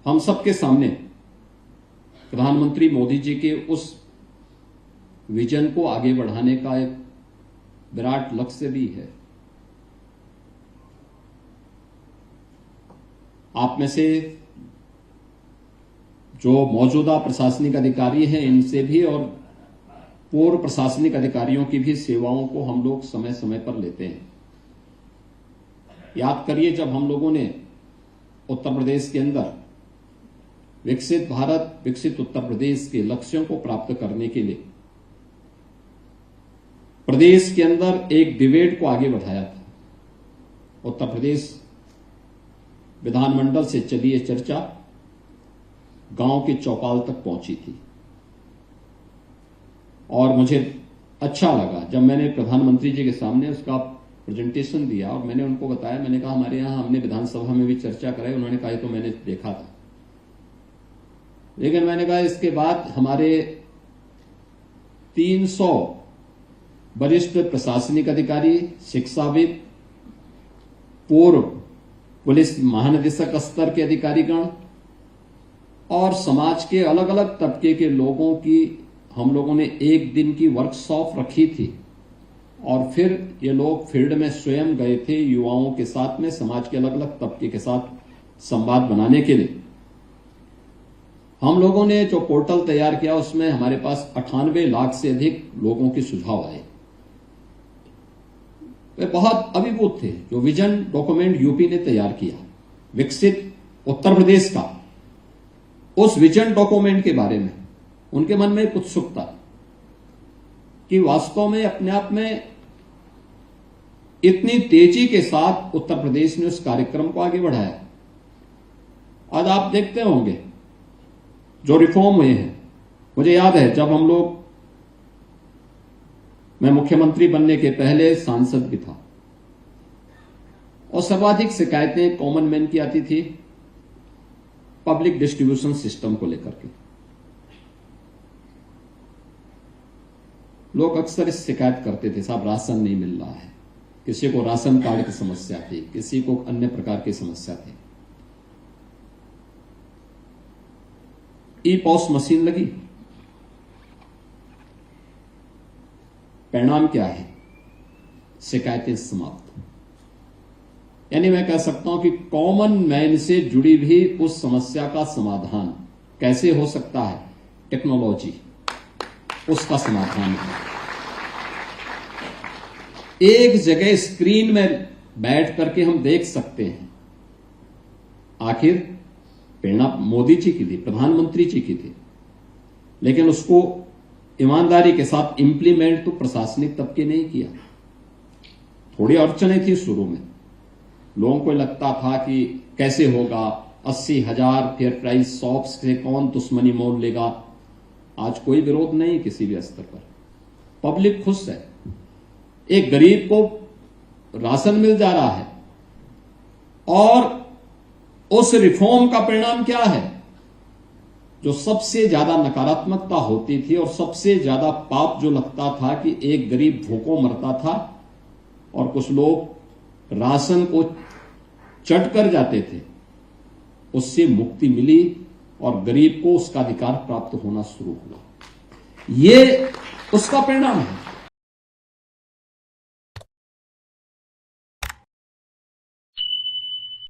हम सबके सामने प्रधानमंत्री मोदी जी के उस विजन को आगे बढ़ाने का एक विराट लक्ष्य भी है। आप में से जो मौजूदा प्रशासनिक अधिकारी हैं, इनसे भी और पूर्व प्रशासनिक अधिकारियों की भी सेवाओं को हम लोग समय समय पर लेते हैं। याद करिए, जब हम लोगों ने उत्तर प्रदेश के अंदर विकसित भारत, विकसित उत्तर प्रदेश के लक्ष्यों को प्राप्त करने के लिए प्रदेश के अंदर एक डिबेट को आगे बढ़ाया था। उत्तर प्रदेश विधानमंडल से चली ये चर्चा गांव के चौपाल तक पहुंची थी और मुझे अच्छा लगा जब मैंने प्रधानमंत्री जी के सामने उसका प्रेजेंटेशन दिया और मैंने उनको बताया, मैंने कहा हमारे यहां हमने विधानसभा में भी चर्चा कराई। उन्होंने कहा तो मैंने देखा था, लेकिन मैंने कहा इसके बाद हमारे 300 वरिष्ठ प्रशासनिक अधिकारी, शिक्षाविद, पूर्व पुलिस महानिदेशक स्तर के अधिकारीगण और समाज के अलग अलग तबके के लोगों की हम लोगों ने एक दिन की वर्कशॉप रखी थी और फिर ये लोग फील्ड में स्वयं गए थे युवाओं के साथ में, समाज के अलग अलग तबके के साथ संवाद बनाने के लिए। हम लोगों ने जो पोर्टल तैयार किया उसमें हमारे पास 98 लाख से अधिक लोगों के सुझाव आए। वे बहुत अभिभूत थे। जो विजन डॉक्यूमेंट यूपी ने तैयार किया विकसित उत्तर प्रदेश का, उस विजन डॉक्यूमेंट के बारे में उनके मन में एक उत्सुकता कि वास्तव में अपने आप में इतनी तेजी के साथ उत्तर प्रदेश ने उस कार्यक्रम को आगे बढ़ाया। आज आप देखते होंगे जो रिफॉर्म हुए हैं। मुझे याद है जब हम लोग, मैं मुख्यमंत्री बनने के पहले सांसद भी था और सर्वाधिक शिकायतें कॉमन मैन की आती थी पब्लिक डिस्ट्रीब्यूशन सिस्टम को लेकर के। लोग अक्सर इस शिकायत करते थे, साहब राशन नहीं मिल रहा है। किसी को राशन कार्ड की समस्या थी, किसी को अन्य प्रकार की समस्या थी। ई पॉस मशीन लगी, परिणाम क्या है? शिकायतें समाप्त। यानी मैं कह सकता हूं कि कॉमन मैन से जुड़ी भी उस समस्या का समाधान कैसे हो सकता है, टेक्नोलॉजी उसका समाधान है। एक जगह स्क्रीन में बैठ करके हम देख सकते हैं। आखिर प्रेरणा मोदी जी की थी, प्रधानमंत्री जी की थी, लेकिन उसको ईमानदारी के साथ इंप्लीमेंट तो प्रशासनिक तबके ने ही किया। थोड़ी अड़चनें थी शुरू में, लोगों को लगता था कि कैसे होगा, 80,000 फेयर प्राइस शॉप्स से कौन दुश्मनी मोल लेगा। आज कोई विरोध नहीं किसी भी स्तर पर, पब्लिक खुश है। एक गरीब को राशन मिल जा रहा है और उस रिफॉर्म का परिणाम क्या है? जो सबसे ज्यादा नकारात्मकता होती थी और सबसे ज्यादा पाप जो लगता था कि एक गरीब भूखों मरता था और कुछ लोग राशन को चट कर जाते थे, उससे मुक्ति मिली और गरीब को उसका अधिकार प्राप्त होना शुरू हुआ। ये उसका परिणाम है।